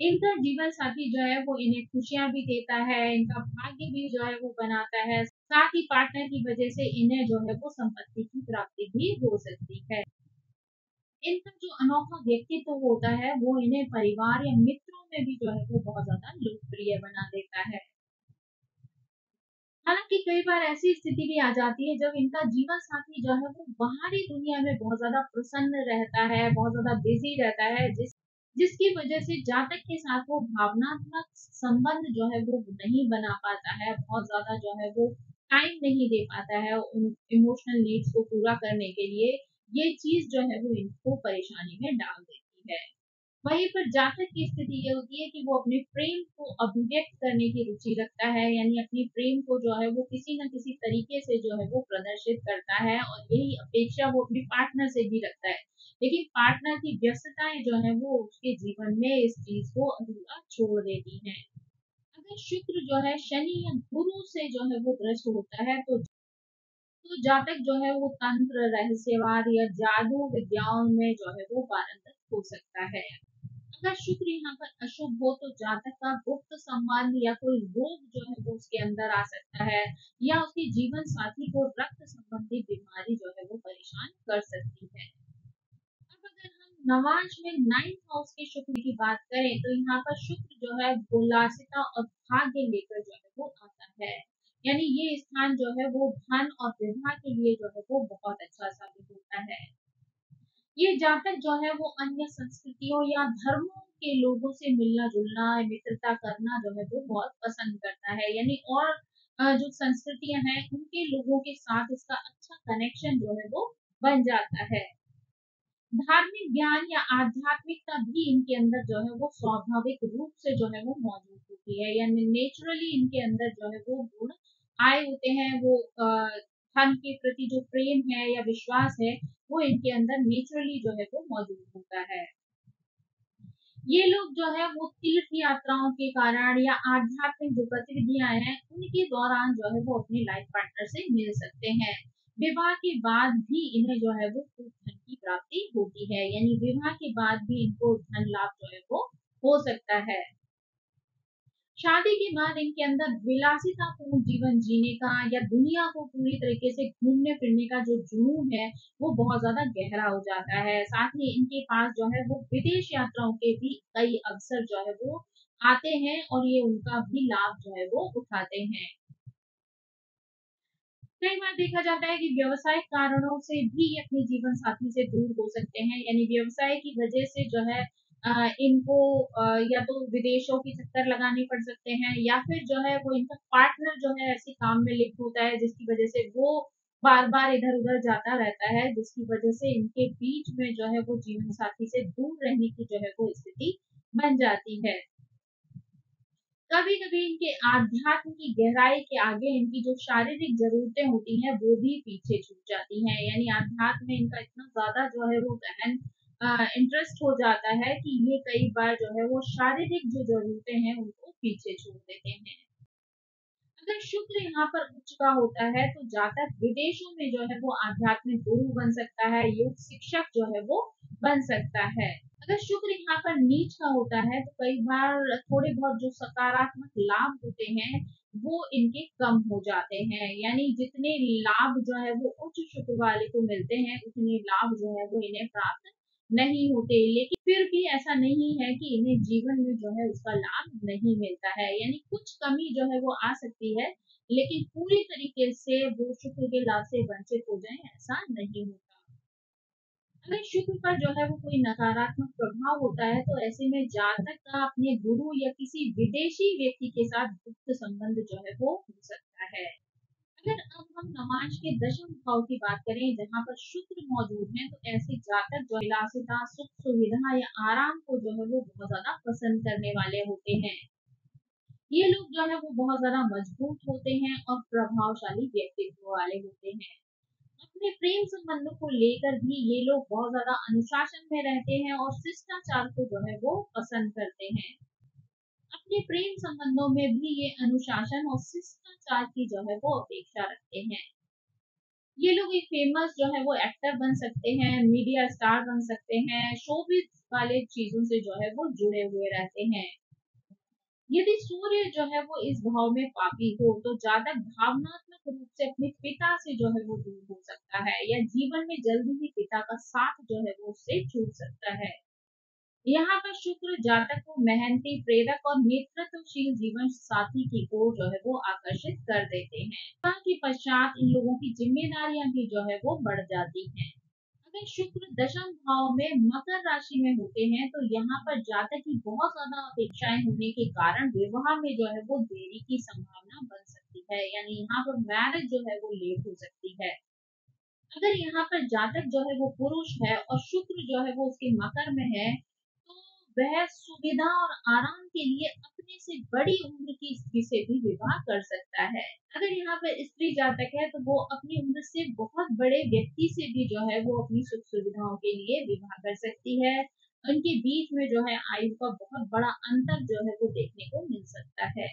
इनका जीवन साथी जो है वो इन्हें खुशियां भी देता है, इनका भाग्य भी जो है वो बनाता है, साथ ही पार्टनर की वजह से इन्हें जो है वो संपत्ति की प्राप्ति भी हो सकती है। इनका जो अनोखा व्यक्तित्व होता है वो इन्हें परिवार या मित्रों में भी जो है वो बहुत ज्यादा लोकप्रिय बना देता है। हालांकि कई बार ऐसी स्थिति भी आ जाती है जब इनका जीवन साथी जो है वो बाहरी दुनिया में बहुत ज्यादा प्रसन्न रहता है, बहुत ज्यादा बिजी रहता है, जिसकी वजह से जातक के साथ वो भावनात्मक संबंध जो है वो नहीं बना पाता है, बहुत ज्यादा जो है वो टाइम नहीं दे पाता है उन इमोशनल नीड्स को पूरा करने के लिए। ये चीज जो है वो इनको परेशानी में डाल देती है। वहीं पर जातक की स्थिति ये होती है कि वो अपने प्रेम को अभिव्यक्त करने की रुचि रखता है, यानी अपने प्रेम को जो है वो किसी न किसी तरीके से जो है वो प्रदर्शित करता है, और यही अपेक्षा वो अपने पार्टनर से भी रखता है। लेकिन पार्टनर की व्यस्तताएं जो है वो उसके जीवन में इस चीज को अधूरा छोड़ देती हैं। अगर शुक्र जो है शनि या गुरु से जो है वो दृष्ट होता है, तो जातक जो है वो तंत्र, रहस्यवाद या जादू विद्याओं में जो है वो पारंगत हो सकता है। अगर शुक्र यहाँ पर अशुभ हो तो जातक का गुप्त संबंध या कोई रोग जो है वो उसके अंदर आ सकता है, या उसके जीवन साथी को रक्त संबंधी बीमारी जो है वो परेशान कर सकती है। अब अगर हम नवांश में 9th हाउस के शुक्र की बात करें तो यहाँ पर शुक्र जो है उल्लासिता और भाग्य लेकर जो है वो आता है, यानी ये स्थान जो है वो धन और विवाह के लिए जो है वो बहुत अच्छा साबित होता है। ये जातक जो है वो अन्य संस्कृतियों या धर्मों के लोगों से मिलना जुलना, मित्रता करना जो है वो बहुत पसंद करता है, यानी और जो संस्कृतियां हैं उनके लोगों के साथ इसका अच्छा कनेक्शन जो है वो बन जाता है। धार्मिक ज्ञान या आध्यात्मिकता भी इनके अंदर जो है वो स्वाभाविक रूप से जो है वो मौजूद होती है, यानी नेचुरली इनके अंदर जो है वो गुण आए होते हैं। वो धन के प्रति जो प्रेम है या विश्वास है वो इनके अंदर नेचुरली जो है वो मौजूद होता है। ये लोग जो है वो तीर्थ यात्राओं के कारण या आध्यात्मिक जो गतिविधियां हैं उनके दौरान जो है वो अपने लाइफ पार्टनर से मिल सकते हैं। विवाह के बाद भी इन्हें जो है वो खूब धन की प्राप्ति होती है, यानी विवाह के बाद भी इनको धन लाभ जो है वो हो सकता है। शादी के बाद इनके अंदर विलासितापूर्ण जीवन जीने का या दुनिया को पूरी तरीके से घूमने फिरने का जो जुनून है वो बहुत ज्यादा गहरा हो जाता है। साथ ही इनके पास जो है वो विदेश यात्राओं के भी कई अवसर जो है वो आते हैं, और ये उनका भी लाभ जो है वो उठाते हैं। कई बार देखा जाता है कि व्यवसायिक कारणों से भी ये अपने जीवन साथी से दूर हो सकते हैं, यानी व्यवसाय की वजह से जो है इनको या तो विदेशों की चक्कर लगानी पड़ सकते हैं, या फिर जो है वो इनका पार्टनर जो है ऐसे काम में लिप्त होता है जिसकी वजह से वो बार बार इधर उधर जाता रहता है, जिसकी वजह से इनके बीच में जो है वो जीवन साथी से दूर रहने की जो है वो स्थिति बन जाती है। कभी कभी इनके आध्यात्म की गहराई के आगे इनकी जो शारीरिक जरूरतें होती हैं वो भी पीछे छूट जाती हैं, यानी आध्यात्म में इनका इतना ज्यादा जो है वो गहन इंटरेस्ट हो जाता है कि ये कई बार जो है वो शारीरिक जो जरूरतें हैं उनको पीछे छोड़ देते हैं। अगर शुक्र यहाँ पर उच्च का होता है तो जातक विदेशों में जो है वो आध्यात्मिक गुरु बन सकता है, योग शिक्षक जो है वो बन सकता है। अगर शुक्र यहाँ पर नीच का होता है तो कई बार थोड़े बहुत जो सकारात्मक लाभ होते हैं वो इनके कम हो जाते हैं, यानी जितने लाभ जो है वो उच्च शुक्र वाले को मिलते हैं उतने लाभ जो है वो इन्हें प्राप्त नहीं होते। लेकिन फिर भी ऐसा नहीं है कि इन्हें जीवन में जो है उसका लाभ नहीं मिलता है, यानी कुछ कमी जो है वो आ सकती है, लेकिन पूरी तरीके से वो शुक्र के लाभ से वंचित हो जाए ऐसा नहीं होता। अगर शुक्र पर जो है वो कोई नकारात्मक प्रभाव होता है तो ऐसे में जातक का अपने गुरु या किसी विदेशी व्यक्ति के साथ गुप्त संबंध जो है वो हो सकता है। अगर अब हम नमाज के दशम भाव की बात करें जहाँ पर शुक्र मौजूद है तो ऐसे जातक जो विलासिता, सुख सुविधा या आराम को जो है वो बहुत ज्यादा पसंद करने वाले होते हैं। ये लोग जो है वो बहुत ज्यादा मजबूत होते हैं और प्रभावशाली व्यक्तित्व वाले होते हैं। अपने प्रेम संबंधों को लेकर भी ये लोग बहुत ज्यादा अनुशासन में रहते हैं और शिष्टाचार को जो है वो पसंद करते हैं। अपने प्रेम संबंधों में भी ये अनुशासन और शिष्टाचार की जो है वो अपेक्षा रखते हैं। ये लोग एक फेमस जो है वो एक्टर बन सकते हैं, मीडिया स्टार बन सकते हैं, शोबिज वाले चीजों से जो है वो जुड़े हुए रहते हैं। यदि सूर्य जो है वो इस भाव में पापी हो तो जातक भावनात्मक रूप से अपने पिता से जो है वो दूर हो सकता है, या जीवन में जल्दी ही पिता का साथ जो है वो उससे छूट सकता है। यहाँ पर शुक्र जातक को मेहनती, प्रेरक और नेतृत्वशील जीवन साथी की ओर जो है वो आकर्षित कर देते हैं। विवाह के पश्चात इन लोगों की जिम्मेदारियां भी जो है वो बढ़ जाती हैं। अगर शुक्र दशम भाव में मकर राशि में होते हैं तो यहाँ पर जातक की बहुत ज्यादा अपेक्षाएं होने के कारण विवाह में जो है वो देरी की संभावना बन सकती है, यानी यहाँ पर मैरिज जो है वो लेट हो सकती है। अगर यहाँ पर जातक जो है वो पुरुष है और शुक्र जो है वो उसके मकर में है तो वह सुविधा और आराम के लिए अपने से बड़ी उम्र की स्त्री से भी विवाह कर सकता है। अगर यहाँ पर स्त्री जातक है तो वो अपनी उम्र से बहुत बड़े व्यक्ति से भी जो है वो अपनी सुख सुविधाओं के लिए विवाह कर सकती है। उनके बीच में जो है आयु का बहुत बड़ा अंतर जो है वो देखने को मिल सकता है।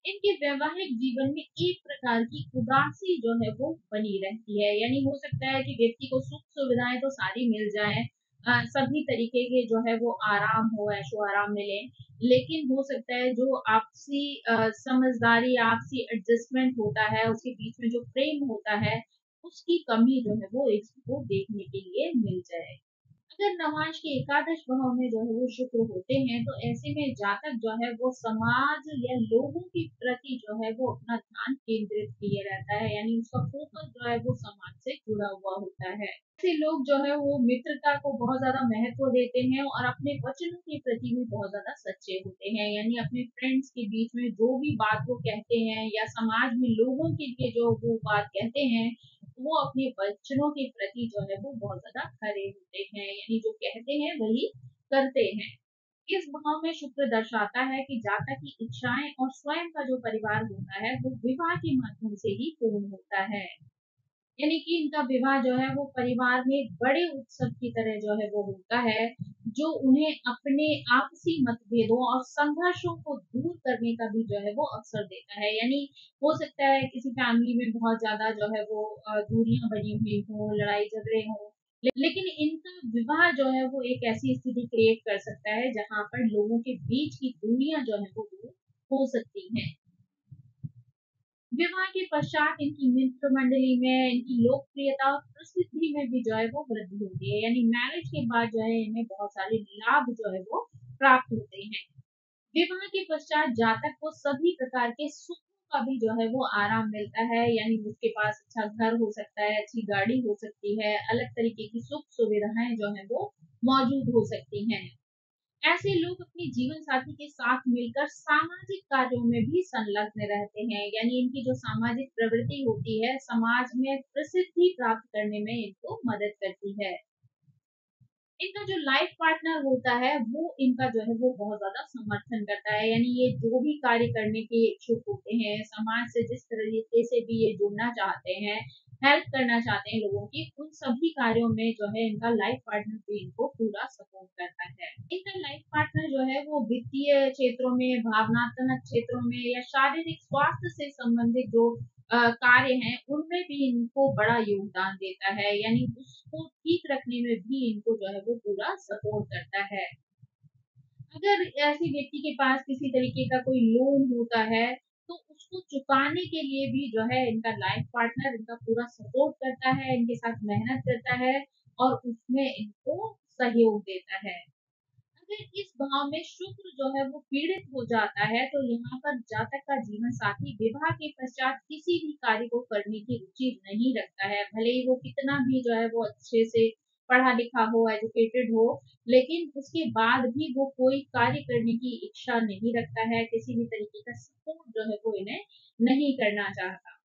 इनके वैवाहिक जीवन में एक प्रकार की उदासी जो है वो बनी रहती है। यानी हो सकता है कि व्यक्ति को सुख सुविधाएं तो सारी मिल जाए, सभी तरीके के जो है वो आराम हो, ऐशो आराम मिले, लेकिन हो सकता है जो आपसी समझदारी, आपसी एडजस्टमेंट होता है, उसके बीच में जो प्रेम होता है, उसकी कमी जो है वो इसको देखने के लिए मिल जाए। अगर नवाज के एकादश भाव में जो है वो शुक्र होते हैं तो ऐसे में जातक जो है वो समाज या लोगों के प्रति जो है वो अपना ध्यान केंद्रित किए रहता है। यानी उसका फोकस जो है वो समाज से जुड़ा हुआ होता है। ऐसे लोग जो है वो मित्रता को बहुत ज्यादा महत्व देते हैं और अपने वचनों के प्रति भी बहुत ज्यादा सच्चे होते हैं। यानी अपने फ्रेंड्स के बीच में जो भी बात वो कहते हैं या समाज में लोगों के लिए जो वो बात कहते हैं, वो अपने वचनों के प्रति जो है वो बहुत ज्यादा खरे होते हैं। यानी जो कहते हैं वही करते हैं। इस भाव में शुक्र दर्शाता है कि जातक की इच्छाएं और स्वयं का जो परिवार होता है वो विवाह के माध्यम से ही पूर्ण होता है। यानी कि इनका विवाह जो है वो परिवार में एक बड़े उत्सव की तरह जो है वो होता है, जो उन्हें अपने आपसी मतभेदों और संघर्षों को दूर करने का भी जो है वो अवसर देता है। यानी हो सकता है किसी फैमिली में बहुत ज्यादा जो है वो दूरियां बनी हुई हो, लड़ाई झगड़े हो, लेकिन इनका विवाह जो है वो एक ऐसी स्थिति क्रिएट कर सकता है जहां पर लोगों के बीच की दूरियां जो है वो दूर हो सकती हैं। विवाह के पश्चात इनकी मित्र मंडली में इनकी लोकप्रियता और प्रसिद्धि में भी जो है वो वृद्धि होती है। यानी मैरिज के बाद जो है इन्हें बहुत सारे लाभ जो है वो प्राप्त होते हैं। विवाह के पश्चात जातक को सभी प्रकार के सुखों का भी जो है वो आराम मिलता है। यानी उसके पास अच्छा घर हो सकता है, अच्छी गाड़ी हो सकती है, अलग तरीके की सुख सुविधाएं जो है वो मौजूद हो सकती हैं। ऐसे लोग अपने जीवन साथी के साथ मिलकर सामाजिक कार्यों में भी संलग्न रहते हैं। यानी इनकी जो सामाजिक प्रवृत्ति होती है समाज में प्रसिद्धि प्राप्त करने में इनको मदद करती है। इनका जो लाइफ पार्टनर होता है वो इनका जो है वो बहुत ज्यादा समर्थन करता है। यानी ये जो भी कार्य करने के इच्छुक होते हैं, समाज से जिस तरीके से भी ये जुड़ना चाहते हैं, हेल्प करना चाहते हैं लोगों की, उन सभी कार्यों में जो है इनका लाइफ पार्टनर भी इनको पूरा सपोर्ट करता है। इनका लाइफ पार्टनर जो है वो वित्तीय क्षेत्रों में, भावनात्मक क्षेत्रों में या शारीरिक स्वास्थ्य से संबंधित जो कार्य हैं उनमें भी इनको बड़ा योगदान देता है। यानी उसको ठीक रखने में भी इनको जो है वो पूरा सपोर्ट करता है। अगर ऐसे व्यक्ति के पास किसी तरीके का कोई लोन होता है तो उसको चुकाने के लिए भी जो है इनका लाइफ पार्टनर इनका पूरा सपोर्ट करता है, इनके साथ मेहनत करता है और उसमें इनको सहयोग देता है। अगर इस भाव में शुक्र जो है वो पीड़ित हो जाता है तो यहाँ पर जातक का जीवन साथी विवाह के पश्चात किसी भी कार्य को करने की रुचि नहीं रखता है। भले ही वो कितना भी जो है वो अच्छे से पढ़ा लिखा हो, एजुकेटेड हो, लेकिन उसके बाद भी वो कोई कार्य करने की इच्छा नहीं रखता है, किसी भी तरीके का सपोर्ट जो है वो इन्हें नहीं करना चाहता।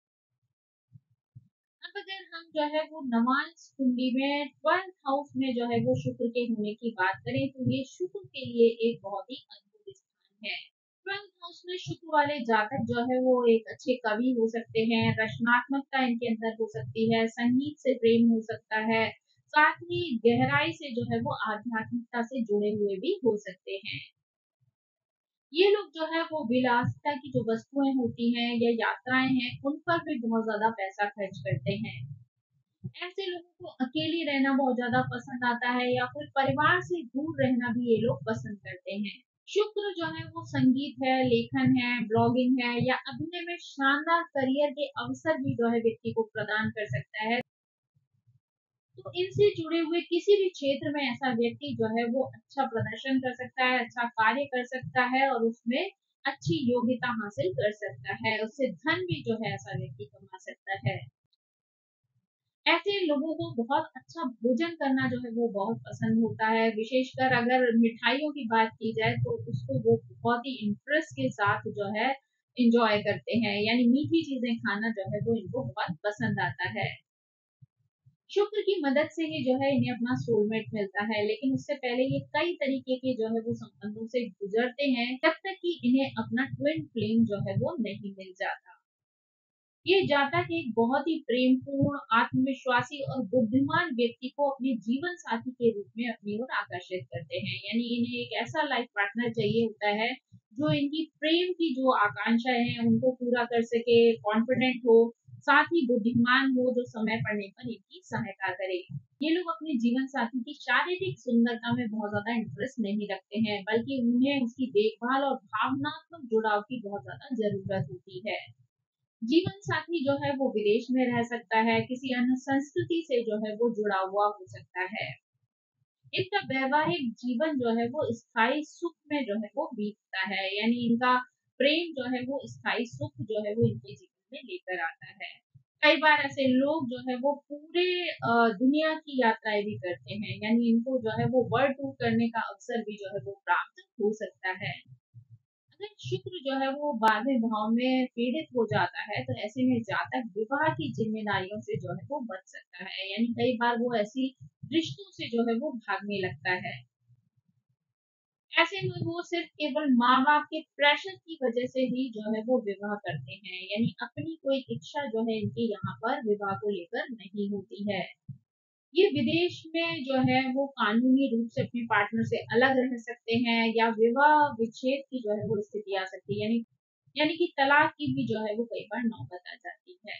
अब अगर हम जो है वो नवांश कुंडली में 12th हाउस में जो है वो शुक्र के होने की बात करें तो ये शुक्र के लिए एक बहुत ही अद्भुत स्थान है। 12th हाउस में शुक्र वाले जातक जो है वो एक अच्छे कवि हो सकते हैं, रचनात्मकता इनके अंदर हो सकती है, संगीत से प्रेम हो सकता है, साथ ही गहराई से जो है वो आध्यात्मिकता से जुड़े हुए भी हो सकते हैं। ये लोग जो है वो विलासिता की जो वस्तुएं होती हैं या यात्राएं हैं उन पर भी बहुत ज्यादा पैसा खर्च करते हैं। ऐसे लोगों को अकेले रहना बहुत ज्यादा पसंद आता है या फिर परिवार से दूर रहना भी ये लोग पसंद करते हैं। शुक्र जो है वो संगीत है, लेखन है, ब्लॉगिंग है या अभिनय में शानदार करियर के अवसर भी जो है व्यक्ति को प्रदान कर सकता है। तो इनसे जुड़े हुए किसी भी क्षेत्र में ऐसा व्यक्ति जो है वो अच्छा प्रदर्शन कर सकता है, अच्छा कार्य कर सकता है और उसमें अच्छी योग्यता हासिल कर सकता है, उससे धन भी जो है ऐसा व्यक्ति कमा सकता है। ऐसे लोगों को बहुत अच्छा भोजन करना जो है वो बहुत पसंद होता है। विशेषकर अगर मिठाइयों की बात की जाए तो उसको वो बहुत ही इंटरेस्ट के साथ जो है इंजॉय करते हैं। यानी मीठी चीजें खाना जो है वो इनको बहुत पसंद आता है। शुक्र की मदद से ही जो है इन्हें अपना सोलमेट मिलता है, लेकिन उससे पहले ये कई तरीके के जो है वो संबंधों से गुजरते हैं, जब तक कि इन्हें अपना ट्विन फ्लेम जो है वो नहीं मिल जाता। ये जातक एक बहुत ही प्रेमपूर्ण, आत्मविश्वासी और बुद्धिमान व्यक्ति को अपने जीवन साथी के रूप में अपनी ओर आकर्षित करते हैं। यानी इन्हें एक ऐसा लाइफ पार्टनर चाहिए होता है जो इनकी प्रेम की जो आकांक्षाएं हैं उनको पूरा कर सके, कॉन्फिडेंट हो, साथ ही बुद्धिमान हो, जो समय पड़ने पर इनकी सहायता करे। ये लोग अपने जीवन साथी की शारीरिक सुंदरता में बहुत ज्यादा इंटरेस्ट नहीं रखते हैं, बल्कि उन्हें उसकी देखभाल और भावनात्मक जुड़ाव की बहुत ज्यादा जरूरत होती है। जीवन साथी जो है वो विदेश में रह सकता है, किसी अन्य संस्कृति से जो है वो जुड़ा हुआ हो सकता है। इनका वैवाहिक जीवन जो है वो स्थायी सुख में जो है वो बीतता है, यानी इनका प्रेम जो है वो स्थायी सुख जो है वो इनके जीवन में लेकर आता है। कई बार ऐसे लोग जो है वो पूरे दुनिया की यात्राएं भी करते हैं, यानी इनको जो है वो वर्ल्ड टूर करने का अवसर भी जो है वो प्राप्त हो सकता है। अगर शुक्र जो है वो 12वें भाव में पीड़ित हो जाता है, तो ऐसे में जातक विवाह की जिम्मेदारियों से जो है वो बच सकता है, यानी कई बार वो ऐसी रिश्तों से जो है वो भागने लगता है। ऐसे में वो सिर्फ केवल माँ बाप के प्रेशर की वजह से ही जो है वो विवाह करते हैं, यानी अपनी कोई इच्छा जो है इनकी यहाँ पर विवाह को लेकर नहीं होती है। ये विदेश में जो है वो कानूनी रूप से अपने पार्टनर से अलग रह सकते हैं, या विवाह विच्छेद की जो है वो स्थिति आ सकती है, यानी कि तलाक की भी जो है वो कई बार नौबत आ जाती है।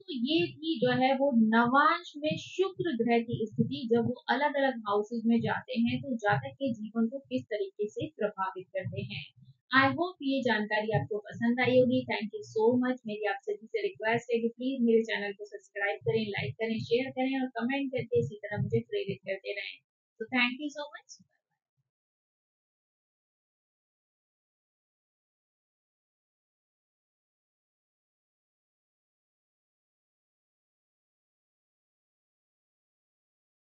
तो ये थी जो है वो नवांश में शुक्र ग्रह की स्थिति, जब वो अलग अलग हाउसेज में जाते हैं तो जातक के जीवन को किस तरीके से प्रभावित करते हैं। आई होप ये जानकारी आपको पसंद आई होगी। Thank you so much. मेरी आप सभी से रिक्वेस्ट है कि प्लीज मेरे चैनल को सब्सक्राइब करें, लाइक करें, शेयर करें और कमेंट करके इसी तरह मुझे प्रेरित करते रहें। तो थैंक यू सो मच।